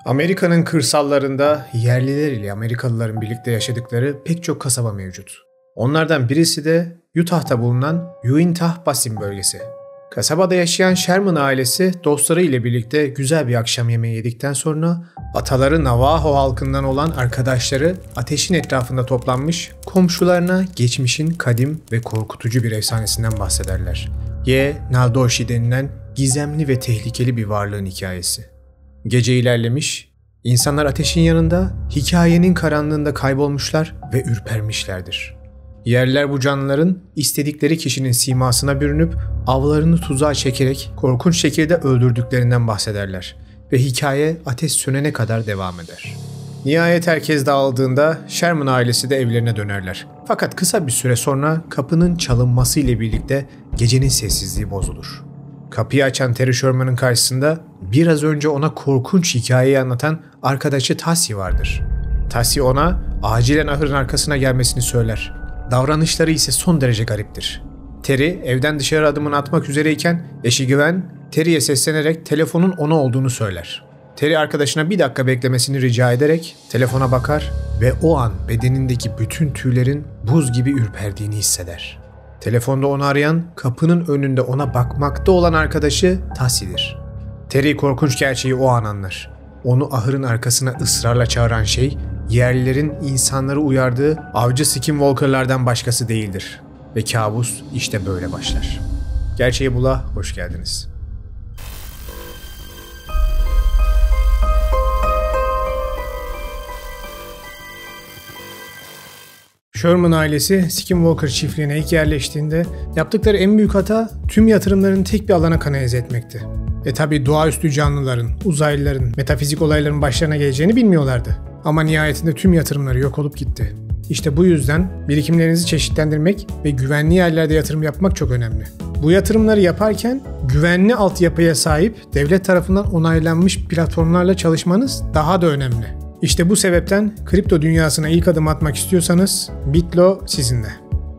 Amerika'nın kırsallarında yerliler ile Amerikalıların birlikte yaşadıkları pek çok kasaba mevcut. Onlardan birisi de Utah'ta bulunan Uintah Basin bölgesi. Kasabada yaşayan Sherman ailesi dostları ile birlikte güzel bir akşam yemeği yedikten sonra ataları Navajo halkından olan arkadaşları ateşin etrafında toplanmış komşularına geçmişin kadim ve korkutucu bir efsanesinden bahsederler. Ye Naldoshi denilen gizemli ve tehlikeli bir varlığın hikayesi. Gece ilerlemiş, insanlar ateşin yanında hikayenin karanlığında kaybolmuşlar ve ürpermişlerdir. Yerliler bu canlıların istedikleri kişinin simasına bürünüp avlarını tuzağa çekerek korkunç şekilde öldürdüklerinden bahsederler ve hikaye ateş sönene kadar devam eder. Nihayet herkes dağıldığında Sherman ailesi de evlerine dönerler. Fakat kısa bir süre sonra kapının çalınması ile birlikte gecenin sessizliği bozulur. Kapıyı açan Terry Sherman'ın karşısında biraz önce ona korkunç hikayeyi anlatan arkadaşı Tassie vardır. Tassie ona acilen ahırın arkasına gelmesini söyler. Davranışları ise son derece gariptir. Terry evden dışarı adımını atmak üzereyken eşi Gwen, Terry'ye seslenerek telefonun ona olduğunu söyler. Terry arkadaşına bir dakika beklemesini rica ederek telefona bakar ve o an bedenindeki bütün tüylerin buz gibi ürperdiğini hisseder. Telefonda onu arayan, kapının önünde ona bakmakta olan arkadaşı Tassie'dir. Terry korkunç gerçeği o an anlar. Onu ahırın arkasına ısrarla çağıran şey, yerlilerin insanları uyardığı avcı skinwalker'lardan başkası değildir. Ve kabus işte böyle başlar. Gerçeği Bula hoş geldiniz. Sherman ailesi Skinwalker çiftliğine ilk yerleştiğinde yaptıkları en büyük hata tüm yatırımlarını tek bir alana kanalize etmekti. Tabi doğaüstü canlıların, uzaylıların, metafizik olayların başlarına geleceğini bilmiyorlardı. Ama nihayetinde tüm yatırımları yok olup gitti. İşte bu yüzden birikimlerinizi çeşitlendirmek ve güvenli yerlerde yatırım yapmak çok önemli. Bu yatırımları yaparken güvenli altyapıya sahip devlet tarafından onaylanmış platformlarla çalışmanız daha da önemli. İşte bu sebepten kripto dünyasına ilk adım atmak istiyorsanız Bitlo sizinle.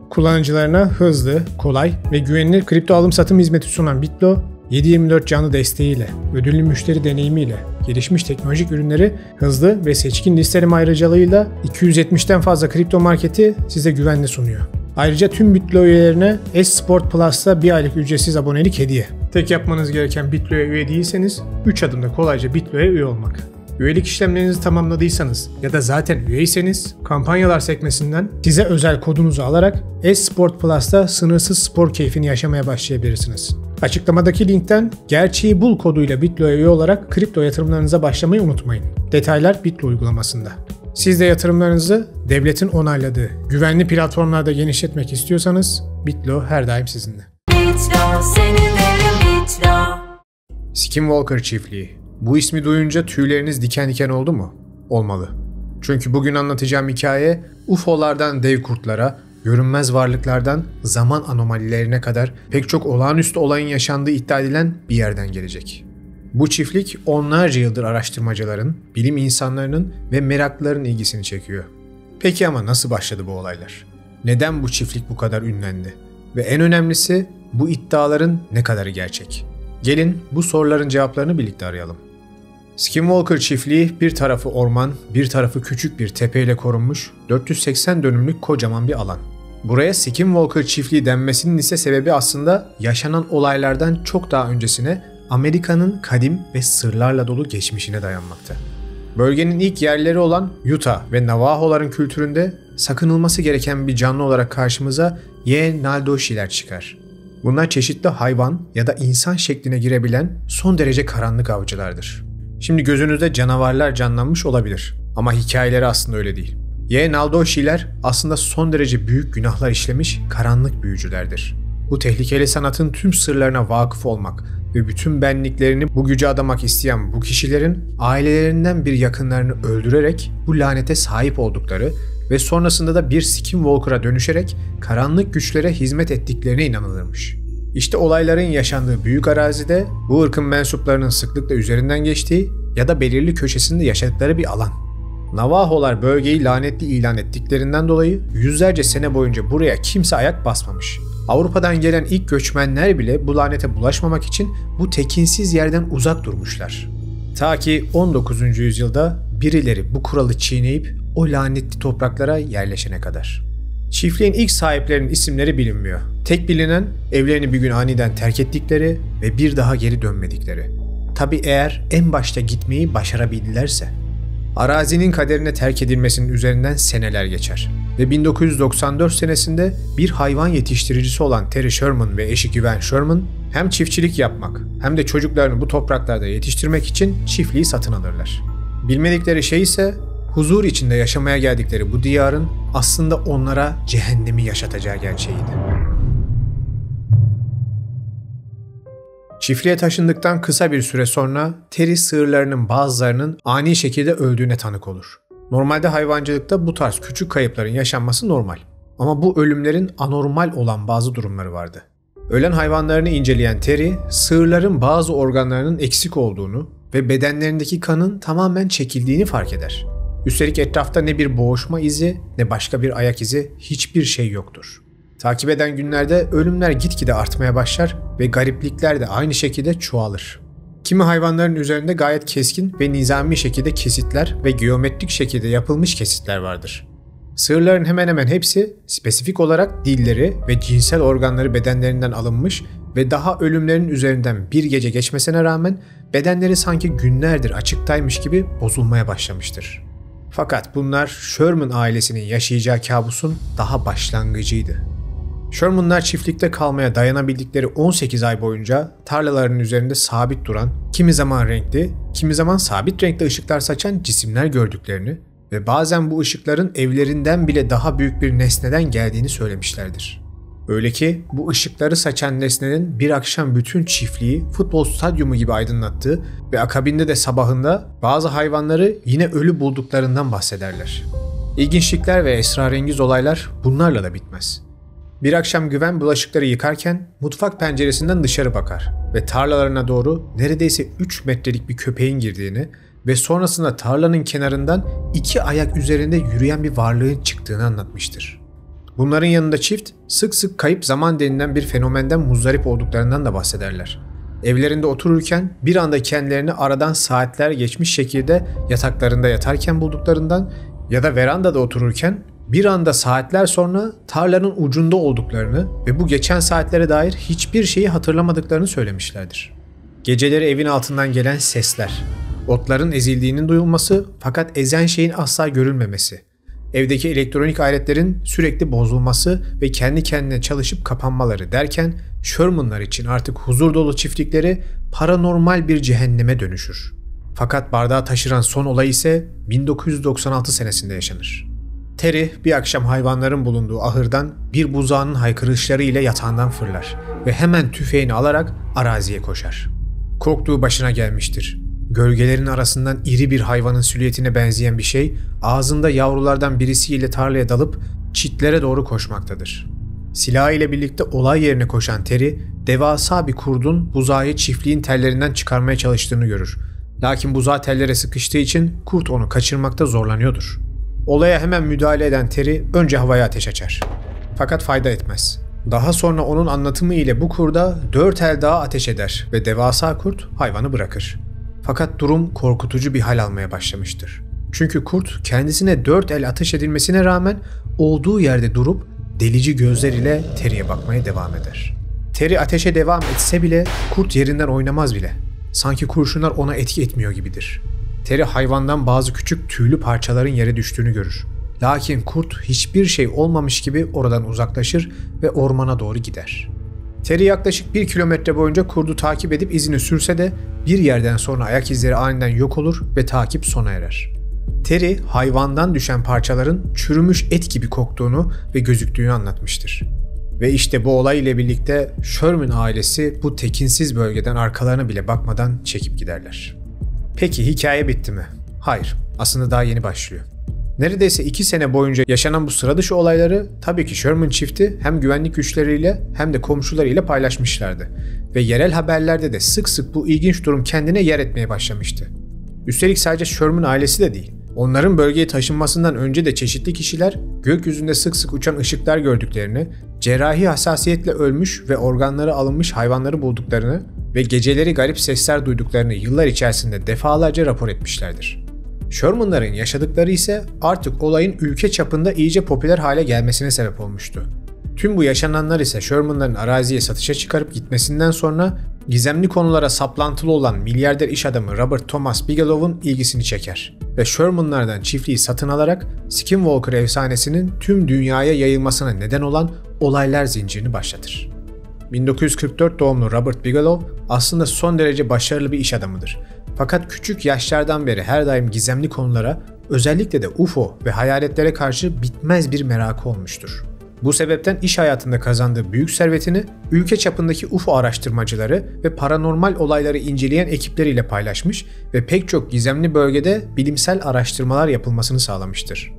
Kullanıcılarına hızlı, kolay ve güvenilir kripto alım satım hizmeti sunan Bitlo, 7/24 canlı desteğiyle, ödüllü müşteri deneyimiyle, gelişmiş teknolojik ürünleri hızlı ve seçkin listeleme ayrıcalığıyla 270'ten fazla kripto marketi size güvenli sunuyor. Ayrıca tüm Bitlo üyelerine S-Sport Plus'ta bir aylık ücretsiz abonelik hediye. Tek yapmanız gereken Bitlo'ya üye değilseniz 3 adımda kolayca Bitlo'ya üye olmak. Üyelik işlemlerinizi tamamladıysanız ya da zaten üyeyseniz kampanyalar sekmesinden size özel kodunuzu alarak S-Sport Plus'ta sınırsız spor keyfini yaşamaya başlayabilirsiniz. Açıklamadaki linkten gerçeği bul koduyla Bitlo'ya üye olarak kripto yatırımlarınıza başlamayı unutmayın. Detaylar Bitlo uygulamasında. Siz de yatırımlarınızı devletin onayladığı güvenli platformlarda genişletmek istiyorsanız Bitlo her daim sizinle. Bitlo, senin Bitlo. Skinwalker çiftliği. Bu ismi duyunca tüyleriniz diken diken oldu mu? Olmalı. Çünkü bugün anlatacağım hikaye UFO'lardan dev kurtlara, görünmez varlıklardan zaman anomalilerine kadar pek çok olağanüstü olayın yaşandığı iddia edilen bir yerden gelecek. Bu çiftlik onlarca yıldır araştırmacıların, bilim insanlarının ve meraklıların ilgisini çekiyor. Peki ama nasıl başladı bu olaylar? Neden bu çiftlik bu kadar ünlendi? Ve en önemlisi bu iddiaların ne kadarı gerçek? Gelin bu soruların cevaplarını birlikte arayalım. Skinwalker çiftliği bir tarafı orman, bir tarafı küçük bir tepeyle korunmuş 480 dönümlük kocaman bir alan. Buraya Skinwalker çiftliği denmesinin ise sebebi aslında yaşanan olaylardan çok daha öncesine Amerika'nın kadim ve sırlarla dolu geçmişine dayanmakta. Bölgenin ilk yerleri olan Utah ve Navajo'ların kültüründe sakınılması gereken bir canlı olarak karşımıza Ye Naldoshi'ler çıkar. Bunlar çeşitli hayvan ya da insan şekline girebilen son derece karanlık avcılardır. Şimdi gözünüzde canavarlar canlanmış olabilir ama hikayeleri aslında öyle değil. Ye Naldoshi'ler aslında son derece büyük günahlar işlemiş karanlık büyücülerdir. Bu tehlikeli sanatın tüm sırlarına vakıf olmak ve bütün benliklerini bu güce adamak isteyen bu kişilerin ailelerinden bir yakınlarını öldürerek bu lanete sahip oldukları ve sonrasında da bir Skinwalker'a dönüşerek karanlık güçlere hizmet ettiklerine inanılırmış. İşte olayların yaşandığı büyük arazide bu ırkın mensuplarının sıklıkla üzerinden geçtiği ya da belirli köşesinde yaşadıkları bir alan. Navajo'lar bölgeyi lanetli ilan ettiklerinden dolayı yüzlerce sene boyunca buraya kimse ayak basmamış. Avrupa'dan gelen ilk göçmenler bile bu lanete bulaşmamak için bu tekinsiz yerden uzak durmuşlar. Ta ki 19. yüzyılda birileri bu kuralı çiğneyip o lanetli topraklara yerleşene kadar. Çiftliğin ilk sahiplerinin isimleri bilinmiyor. Tek bilinen evlerini bir gün aniden terk ettikleri ve bir daha geri dönmedikleri. Tabi eğer en başta gitmeyi başarabildilerse. Arazinin kaderine terk edilmesinin üzerinden seneler geçer. Ve 1994 senesinde bir hayvan yetiştiricisi olan Terry Sherman ve eşi Gwen Sherman hem çiftçilik yapmak hem de çocuklarını bu topraklarda yetiştirmek için çiftliği satın alırlar. Bilmedikleri şey ise huzur içinde yaşamaya geldikleri bu diyarın aslında onlara cehennemi yaşatacağı gerçeğiydi. Çiftliğe taşındıktan kısa bir süre sonra Terry sığırlarının bazılarının ani şekilde öldüğüne tanık olur. Normalde hayvancılıkta bu tarz küçük kayıpların yaşanması normal. Ama bu ölümlerin anormal olan bazı durumları vardı. Ölen hayvanlarını inceleyen Terry, sığırların bazı organlarının eksik olduğunu ve bedenlerindeki kanın tamamen çekildiğini fark eder. Üstelik etrafta ne bir boğuşma izi ne başka bir ayak izi, hiçbir şey yoktur. Takip eden günlerde ölümler gitgide artmaya başlar ve gariplikler de aynı şekilde çoğalır. Kimi hayvanların üzerinde gayet keskin ve nizami şekilde kesitler ve geometrik şekilde yapılmış kesitler vardır. Sığırların hemen hemen hepsi spesifik olarak dilleri ve cinsel organları bedenlerinden alınmış ve daha ölümlerin üzerinden bir gece geçmesine rağmen bedenleri sanki günlerdir açıktaymış gibi bozulmaya başlamıştır. Fakat bunlar Sherman ailesinin yaşayacağı kabusun daha başlangıcıydı. Sherman'lar çiftlikte kalmaya dayanabildikleri 18 ay boyunca tarlalarının üzerinde sabit duran, kimi zaman renkli, kimi zaman sabit renkte ışıklar saçan cisimler gördüklerini ve bazen bu ışıkların evlerinden bile daha büyük bir nesneden geldiğini söylemişlerdir. Öyle ki bu ışıkları saçan nesnenin bir akşam bütün çiftliği futbol stadyumu gibi aydınlattığı ve akabinde de sabahında bazı hayvanları yine ölü bulduklarından bahsederler. İlginçlikler ve esrarengiz olaylar bunlarla da bitmez. Bir akşam Gwen bulaşıkları yıkarken mutfak penceresinden dışarı bakar ve tarlalarına doğru neredeyse 3 metrelik bir köpeğin girdiğini ve sonrasında tarlanın kenarından 2 ayak üzerinde yürüyen bir varlığın çıktığını anlatmıştır. Bunların yanında çift sık sık kayıp zaman denilen bir fenomenden muzdarip olduklarından da bahsederler. Evlerinde otururken bir anda kendilerini aradan saatler geçmiş şekilde yataklarında yatarken bulduklarından ya da verandada otururken bir anda saatler sonra tarlanın ucunda olduklarını ve bu geçen saatlere dair hiçbir şeyi hatırlamadıklarını söylemişlerdir. Geceleri evin altından gelen sesler, otların ezildiğinin duyulması fakat ezen şeyin asla görülmemesi, evdeki elektronik aletlerin sürekli bozulması ve kendi kendine çalışıp kapanmaları derken Sherman'lar için artık huzur dolu çiftlikleri paranormal bir cehenneme dönüşür. Fakat bardağı taşıran son olay ise 1996 senesinde yaşanır. Terry bir akşam hayvanların bulunduğu ahırdan bir buzağının haykırışları ile yatağından fırlar ve hemen tüfeğini alarak araziye koşar. Korktuğu başına gelmiştir. Gölgelerin arasından iri bir hayvanın silüetine benzeyen bir şey ağzında yavrulardan birisiyle tarlaya dalıp çitlere doğru koşmaktadır. Silahı ile birlikte olay yerine koşan Terry, devasa bir kurdun buzağı çiftliğin tellerinden çıkarmaya çalıştığını görür. Lakin buzağı tellere sıkıştığı için kurt onu kaçırmakta zorlanıyordur. Olaya hemen müdahale eden Terry önce havaya ateş açar. Fakat fayda etmez. Daha sonra onun anlatımı ile bu kurda 4 el daha ateş eder ve devasa kurt hayvanı bırakır. Fakat durum korkutucu bir hal almaya başlamıştır. Çünkü kurt kendisine 4 el ateş edilmesine rağmen olduğu yerde durup delici gözler ile Terry'e bakmaya devam eder. Terry ateşe devam etse bile kurt yerinden oynamaz bile. Sanki kurşunlar ona etki etmiyor gibidir. Terry hayvandan bazı küçük tüylü parçaların yere düştüğünü görür. Lakin kurt hiçbir şey olmamış gibi oradan uzaklaşır ve ormana doğru gider. Terry yaklaşık 1 kilometre boyunca kurdu takip edip izini sürse de bir yerden sonra ayak izleri aniden yok olur ve takip sona erer. Terry hayvandan düşen parçaların çürümüş et gibi koktuğunu ve gözüktüğünü anlatmıştır. Ve işte bu olay ile birlikte Sherman ailesi bu tekinsiz bölgeden arkalarına bile bakmadan çekip giderler. Peki hikaye bitti mi? Hayır, aslında daha yeni başlıyor. Neredeyse 2 sene boyunca yaşanan bu sıra dışı olayları tabii ki Sherman çifti hem güvenlik güçleriyle hem de komşularıyla paylaşmışlardı. Ve yerel haberlerde de sık sık bu ilginç durum kendine yer etmeye başlamıştı. Üstelik sadece Sherman ailesi de değil. Onların bölgeye taşınmasından önce de çeşitli kişiler gökyüzünde sık sık uçan ışıklar gördüklerini, cerrahi hassasiyetle ölmüş ve organları alınmış hayvanları bulduklarını ve geceleri garip sesler duyduklarını yıllar içerisinde defalarca rapor etmişlerdir. Sherman'ların yaşadıkları ise artık olayın ülke çapında iyice popüler hale gelmesine sebep olmuştu. Tüm bu yaşananlar ise Sherman'ların araziye satışa çıkarıp gitmesinden sonra gizemli konulara saplantılı olan milyarder iş adamı Robert Thomas Bigelow'un ilgisini çeker ve Sherman'lardan çiftliği satın alarak Skinwalker efsanesinin tüm dünyaya yayılmasına neden olan olaylar zincirini başlatır. 1944 doğumlu Robert Bigelow aslında son derece başarılı bir iş adamıdır. Fakat küçük yaşlardan beri her daim gizemli konulara, özellikle de UFO ve hayaletlere karşı bitmez bir merakı olmuştur. Bu sebepten iş hayatında kazandığı büyük servetini ülke çapındaki UFO araştırmacıları ve paranormal olayları inceleyen ekipleriyle paylaşmış ve pek çok gizemli bölgede bilimsel araştırmalar yapılmasını sağlamıştır.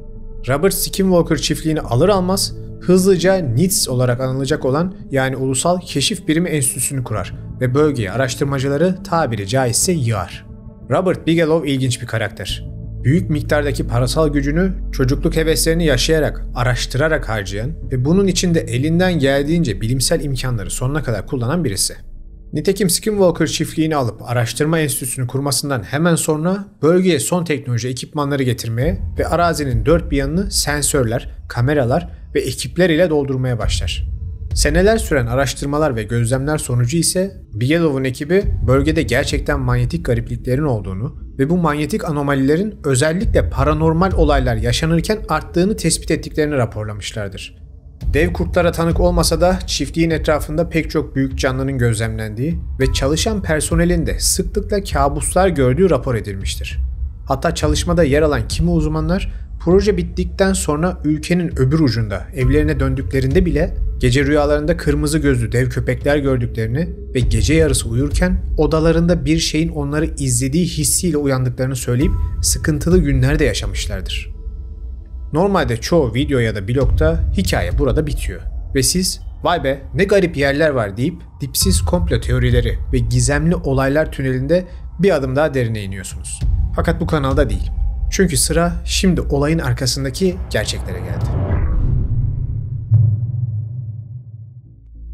Robert Skinwalker çiftliğini alır almaz hızlıca NITS olarak anılacak olan yani Ulusal Keşif Birimi Enstitüsü'nü kurar ve bölgeye araştırmacıları tabiri caizse yığar. Robert Bigelow ilginç bir karakter. Büyük miktardaki parasal gücünü çocukluk heveslerini yaşayarak, araştırarak harcayan ve bunun için de elinden geldiğince bilimsel imkanları sonuna kadar kullanan birisi. Nitekim Skinwalker çiftliğini alıp araştırma enstitüsünü kurmasından hemen sonra bölgeye son teknoloji ekipmanları getirmeye ve arazinin dört bir yanını sensörler, kameralar ve ekipler ile doldurmaya başlar. Seneler süren araştırmalar ve gözlemler sonucu ise Bigelow'un ekibi bölgede gerçekten manyetik garipliklerin olduğunu ve bu manyetik anomalilerin özellikle paranormal olaylar yaşanırken arttığını tespit ettiklerini raporlamışlardır. Dev kurtlara tanık olmasa da çiftliğin etrafında pek çok büyük canlının gözlemlendiği ve çalışan personelin de sıklıkla kabuslar gördüğü rapor edilmiştir. Hatta çalışmada yer alan kimi uzmanlar proje bittikten sonra ülkenin öbür ucunda evlerine döndüklerinde bile gece rüyalarında kırmızı gözlü dev köpekler gördüklerini ve gece yarısı uyurken odalarında bir şeyin onları izlediği hissiyle uyandıklarını söyleyip sıkıntılı günler de yaşamışlardır. Normalde çoğu video ya da blogda hikaye burada bitiyor ve siz "Vay be ne garip yerler var" deyip dipsiz komplo teorileri ve gizemli olaylar tünelinde bir adım daha derine iniyorsunuz. Fakat bu kanalda değil. Çünkü sıra şimdi olayın arkasındaki gerçeklere geldi.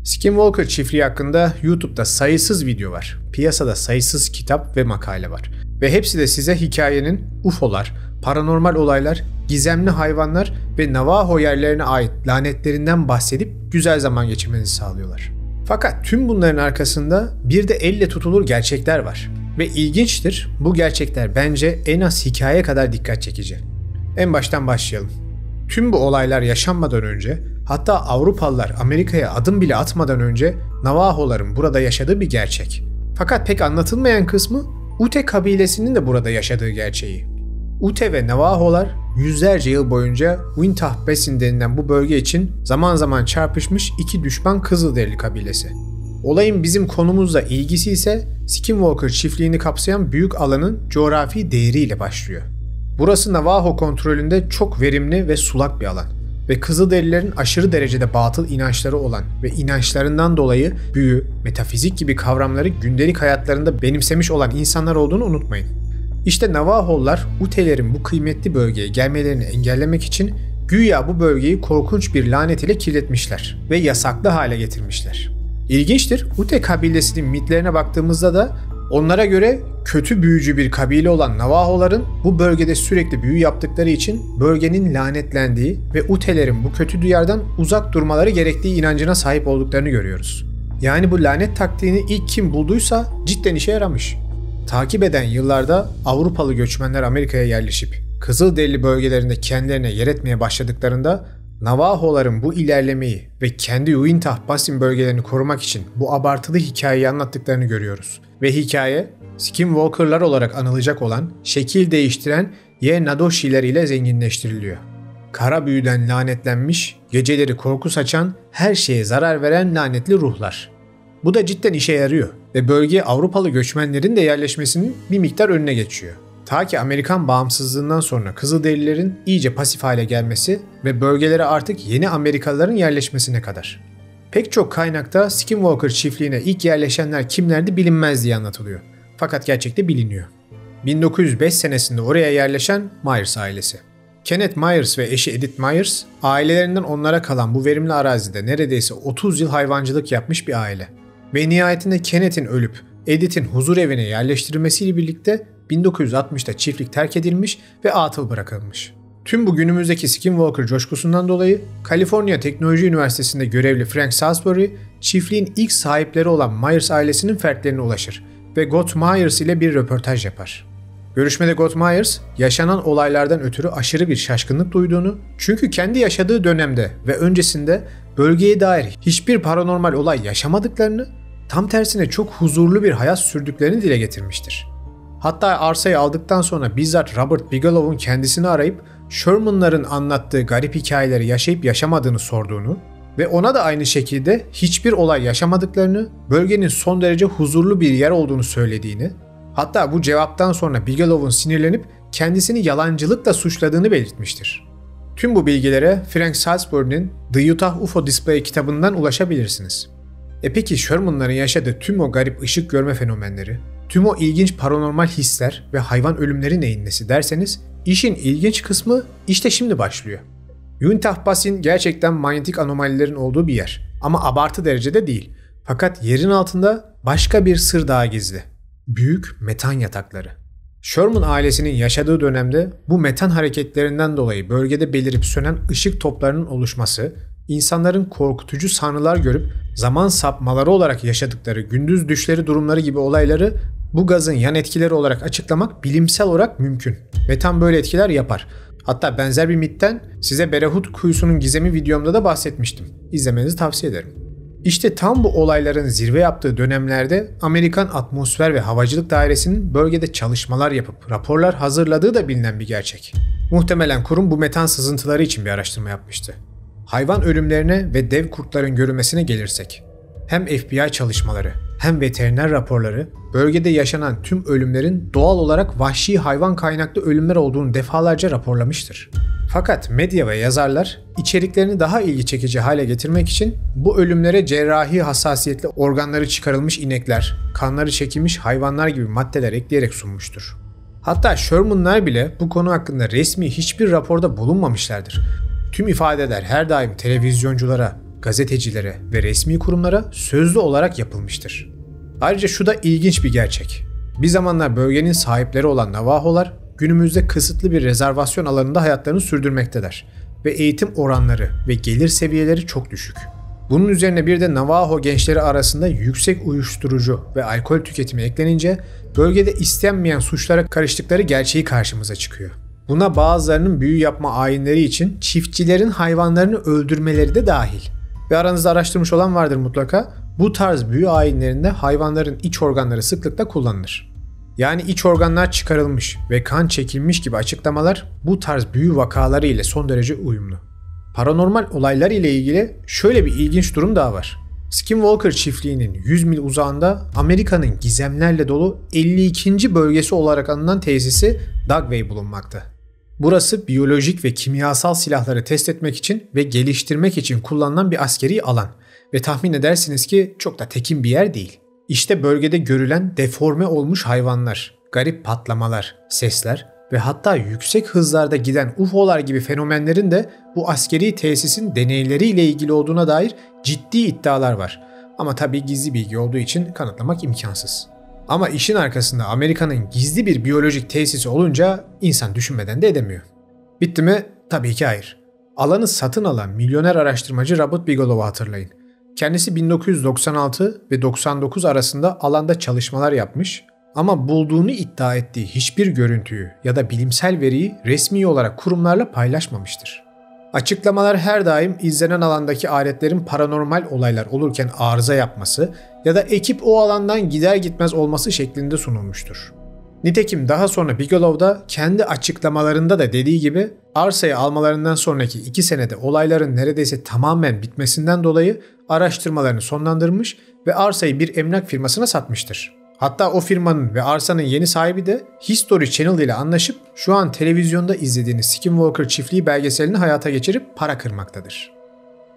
Skinwalker çiftliği hakkında YouTube'da sayısız video var. Piyasada sayısız kitap ve makale var. Ve hepsi de size hikayenin UFO'lar, paranormal olaylar, gizemli hayvanlar ve Navajo yerlerine ait lanetlerinden bahsedip güzel zaman geçirmenizi sağlıyorlar. Fakat tüm bunların arkasında bir de elle tutulur gerçekler var. Ve ilginçtir, bu gerçekler bence en az hikaye kadar dikkat çekici. En baştan başlayalım. Tüm bu olaylar yaşanmadan önce, hatta Avrupalılar Amerika'ya adım bile atmadan önce Navajo'ların burada yaşadığı bir gerçek. Fakat pek anlatılmayan kısmı Ute kabilesinin de burada yaşadığı gerçeği. Ute ve Navajo'lar yüzlerce yıl boyunca Wintah Basin denilen bu bölge için zaman zaman çarpışmış iki düşman Kızılderili kabilesi. Olayın bizim konumuzla ilgisi ise Skinwalker çiftliğini kapsayan büyük alanın coğrafi değeriyle başlıyor. Burası Navajo kontrolünde çok verimli ve sulak bir alan ve Kızılderililerin aşırı derecede batıl inançları olan ve inançlarından dolayı büyü, metafizik gibi kavramları gündelik hayatlarında benimsemiş olan insanlar olduğunu unutmayın. İşte Navajo'lular Ute'lerin bu kıymetli bölgeye gelmelerini engellemek için güya bu bölgeyi korkunç bir lanet ile kirletmişler ve yasaklı hale getirmişler. İlginçtir, Ute kabilesinin mitlerine baktığımızda da onlara göre kötü büyücü bir kabile olan Navajo'ların bu bölgede sürekli büyü yaptıkları için bölgenin lanetlendiği ve Ute'lerin bu kötü duyardan uzak durmaları gerektiği inancına sahip olduklarını görüyoruz. Yani bu lanet taktiğini ilk kim bulduysa cidden işe yaramış. Takip eden yıllarda Avrupalı göçmenler Amerika'ya yerleşip Kızılderili bölgelerinde kendilerine yer etmeye başladıklarında Navajo'ların bu ilerlemeyi ve kendi Wintah Basin bölgelerini korumak için bu abartılı hikayeyi anlattıklarını görüyoruz. Ve hikaye, Skinwalker'lar olarak anılacak olan şekil değiştiren Ye-Nadoshi'ler ile zenginleştiriliyor. Kara büyüden lanetlenmiş, geceleri korku saçan, her şeye zarar veren lanetli ruhlar. Bu da cidden işe yarıyor ve bölgeye Avrupalı göçmenlerin de yerleşmesinin bir miktar önüne geçiyor. Ta ki Amerikan bağımsızlığından sonra Kızılderililerin iyice pasif hale gelmesi ve bölgelere artık yeni Amerikalıların yerleşmesine kadar. Pek çok kaynakta Skinwalker çiftliğine ilk yerleşenler kimlerdi bilinmez diye anlatılıyor. Fakat gerçekte biliniyor. 1905 senesinde oraya yerleşen Myers ailesi. Kenneth Myers ve eşi Edith Myers, ailelerinden onlara kalan bu verimli arazide neredeyse 30 yıl hayvancılık yapmış bir aile. Ve nihayetinde Kenneth'in ölüp Edith'in huzur evine yerleştirilmesiyle birlikte 1960'da çiftlik terk edilmiş ve atıl bırakılmış. Tüm bu günümüzdeki Skinwalker coşkusundan dolayı Kaliforniya Teknoloji Üniversitesi'nde görevli Frank Salisbury, çiftliğin ilk sahipleri olan Myers ailesinin fertlerine ulaşır ve Got Myers ile bir röportaj yapar. Görüşmede Got Myers, yaşanan olaylardan ötürü aşırı bir şaşkınlık duyduğunu, çünkü kendi yaşadığı dönemde ve öncesinde bölgeye dair hiçbir paranormal olay yaşamadıklarını, tam tersine çok huzurlu bir hayat sürdüklerini dile getirmiştir. Hatta arsayı aldıktan sonra bizzat Robert Bigelow'un kendisini arayıp Sherman'ların anlattığı garip hikayeleri yaşayıp yaşamadığını sorduğunu ve ona da aynı şekilde hiçbir olay yaşamadıklarını, bölgenin son derece huzurlu bir yer olduğunu söylediğini, hatta bu cevaptan sonra Bigelow'un sinirlenip kendisini yalancılıkla suçladığını belirtmiştir. Tüm bu bilgilere Frank Salisbury'nin The Utah UFO Display kitabından ulaşabilirsiniz. Peki Sherman'ların yaşadığı tüm o garip ışık görme fenomenleri, tüm o ilginç paranormal hisler ve hayvan ölümleri neyin nesi derseniz, işin ilginç kısmı işte şimdi başlıyor. Utah Basin gerçekten manyetik anomalilerin olduğu bir yer ama abartı derecede değil. Fakat yerin altında başka bir sır daha gizli. Büyük metan yatakları. Sherman ailesinin yaşadığı dönemde bu metan hareketlerinden dolayı bölgede belirip sönen ışık toplarının oluşması, insanların korkutucu sanrılar görüp zaman sapmaları olarak yaşadıkları gündüz düşleri durumları gibi olayları bu gazın yan etkileri olarak açıklamak bilimsel olarak mümkün. Metan böyle etkiler yapar. Hatta benzer bir mitten size Berehut Kuyusu'nun gizemi videomda da bahsetmiştim. İzlemenizi tavsiye ederim. İşte tam bu olayların zirve yaptığı dönemlerde Amerikan Atmosfer ve Havacılık Dairesi'nin bölgede çalışmalar yapıp raporlar hazırladığı da bilinen bir gerçek. Muhtemelen kurum bu metan sızıntıları için bir araştırma yapmıştı. Hayvan ölümlerine ve dev kurtların görülmesine gelirsek, hem FBI çalışmaları hem veteriner raporları bölgede yaşanan tüm ölümlerin doğal olarak vahşi hayvan kaynaklı ölümler olduğunu defalarca raporlamıştır. Fakat medya ve yazarlar içeriklerini daha ilgi çekici hale getirmek için bu ölümlere cerrahi hassasiyetli organları çıkarılmış inekler, kanları çekilmiş hayvanlar gibi maddeler ekleyerek sunmuştur. Hatta Sherman'lar bile bu konu hakkında resmi hiçbir raporda bulunmamışlardır. Tüm ifadeler her daim televizyonculara, gazetecilere ve resmi kurumlara sözlü olarak yapılmıştır. Ayrıca şu da ilginç bir gerçek. Bir zamanlar bölgenin sahipleri olan Navajo'lar günümüzde kısıtlı bir rezervasyon alanında hayatlarını sürdürmektedir ve eğitim oranları ve gelir seviyeleri çok düşük. Bunun üzerine bir de Navajo gençleri arasında yüksek uyuşturucu ve alkol tüketimi eklenince bölgede istenmeyen suçlara karıştıkları gerçeği karşımıza çıkıyor. Buna bazılarının büyü yapma ayinleri için çiftçilerin hayvanlarını öldürmeleri de dahil. Ve aranızda araştırmış olan vardır mutlaka, bu tarz büyü ayinlerinde hayvanların iç organları sıklıkla kullanılır. Yani iç organlar çıkarılmış ve kan çekilmiş gibi açıklamalar bu tarz büyü vakaları ile son derece uyumlu. Paranormal olaylar ile ilgili şöyle bir ilginç durum daha var. Skinwalker çiftliğinin 100 mil uzağında Amerika'nın gizemlerle dolu 52. bölgesi olarak anılan tesisi Dugway bulunmakta. Burası biyolojik ve kimyasal silahları test etmek için ve geliştirmek için kullanılan bir askeri alan ve tahmin edersiniz ki çok da tekin bir yer değil. İşte bölgede görülen deforme olmuş hayvanlar, garip patlamalar, sesler ve hatta yüksek hızlarda giden UFO'lar gibi fenomenlerin de bu askeri tesisin deneyleriyle ilgili olduğuna dair ciddi iddialar var. Ama tabii gizli bilgi olduğu için kanıtlamak imkansız. Ama işin arkasında Amerika'nın gizli bir biyolojik tesisi olunca insan düşünmeden de edemiyor. Bitti mi? Tabii ki hayır. Alanı satın alan milyoner araştırmacı Robert Bigelow'u hatırlayın. Kendisi 1996 ve 99 arasında alanda çalışmalar yapmış ama bulduğunu iddia ettiği hiçbir görüntüyü ya da bilimsel veriyi resmi olarak kurumlarla paylaşmamıştır. Açıklamalar her daim izlenen alandaki aletlerin paranormal olaylar olurken arıza yapması ya da ekip o alandan gider gitmez olması şeklinde sunulmuştur. Nitekim daha sonra Bigelow da kendi açıklamalarında da dediği gibi arsayı almalarından sonraki 2 senede olayların neredeyse tamamen bitmesinden dolayı araştırmalarını sonlandırmış ve arsayı bir emlak firmasına satmıştır. Hatta o firmanın ve arsanın yeni sahibi de History Channel ile anlaşıp şu an televizyonda izlediğiniz Skinwalker çiftliği belgeselini hayata geçirip para kırmaktadır.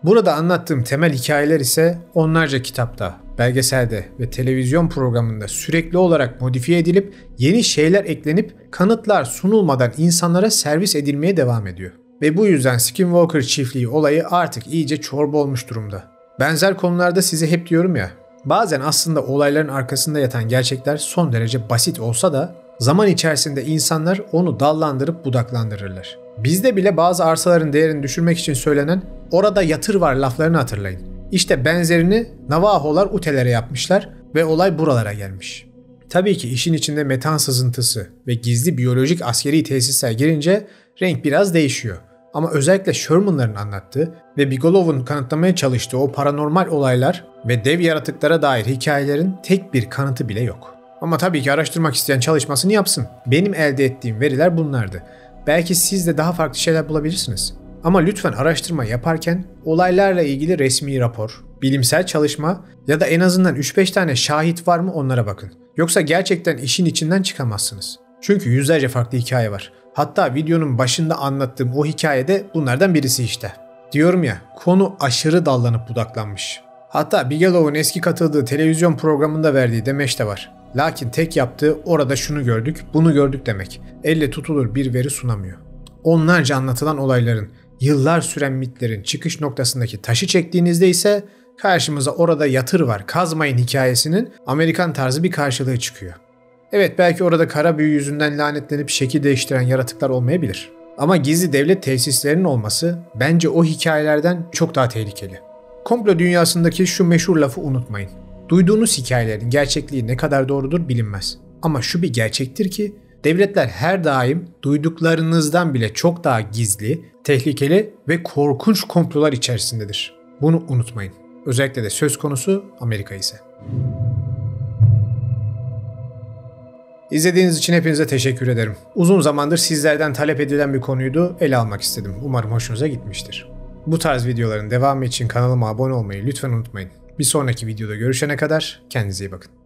Burada anlattığım temel hikayeler ise onlarca kitapta, belgeselde ve televizyon programında sürekli olarak modifiye edilip yeni şeyler eklenip kanıtlar sunulmadan insanlara servis edilmeye devam ediyor. Ve bu yüzden Skinwalker çiftliği olayı artık iyice çorba olmuş durumda. Benzer konularda size hep diyorum ya, Bazen aslında olayların arkasında yatan gerçekler son derece basit olsa da zaman içerisinde insanlar onu dallandırıp budaklandırırlar. Bizde bile bazı arsaların değerini düşürmek için söylenen "orada yatır var" laflarını hatırlayın. İşte benzerini Navajo'lar Ute'lere yapmışlar ve olay buralara gelmiş. Tabii ki işin içinde metan sızıntısı ve gizli biyolojik askeri tesisler girince renk biraz değişiyor. Ama özellikle Sherman'ların anlattığı ve Bigelow'un kanıtlamaya çalıştığı o paranormal olaylar ve dev yaratıklara dair hikayelerin tek bir kanıtı bile yok. Ama tabii ki araştırmak isteyen çalışmasını yapsın. Benim elde ettiğim veriler bunlardı. Belki siz de daha farklı şeyler bulabilirsiniz. Ama lütfen araştırma yaparken olaylarla ilgili resmi rapor, bilimsel çalışma ya da en azından 3-5 tane şahit var mı onlara bakın. Yoksa gerçekten işin içinden çıkamazsınız. Çünkü yüzlerce farklı hikaye var. Hatta videonun başında anlattığım o hikayede bunlardan birisi işte. Diyorum ya, konu aşırı dallanıp budaklanmış. Hatta Bigelow'un eski katıldığı televizyon programında verdiği demeç de var. Lakin tek yaptığı orada şunu gördük, bunu gördük demek. Elle tutulur bir veri sunamıyor. Onlarca anlatılan olayların, yıllar süren mitlerin çıkış noktasındaki taşı çektiğinizde ise karşımıza "orada yatır var, kazmayın" hikayesinin Amerikan tarzı bir karşılığı çıkıyor. Evet, belki orada kara büyü yüzünden lanetlenip şekil değiştiren yaratıklar olmayabilir. Ama gizli devlet tesislerinin olması bence o hikayelerden çok daha tehlikeli. Komplo dünyasındaki şu meşhur lafı unutmayın. Duyduğunuz hikayelerin gerçekliği ne kadar doğrudur bilinmez. Ama şu bir gerçektir ki devletler her daim duyduklarınızdan bile çok daha gizli, tehlikeli ve korkunç komplolar içerisindedir. Bunu unutmayın. Özellikle de söz konusu Amerika ise. İzlediğiniz için hepinize teşekkür ederim. Uzun zamandır sizlerden talep edilen bir konuydu, ele almak istedim. Umarım hoşunuza gitmiştir. Bu tarz videoların devamı için kanalıma abone olmayı lütfen unutmayın. Bir sonraki videoda görüşene kadar kendinize iyi bakın.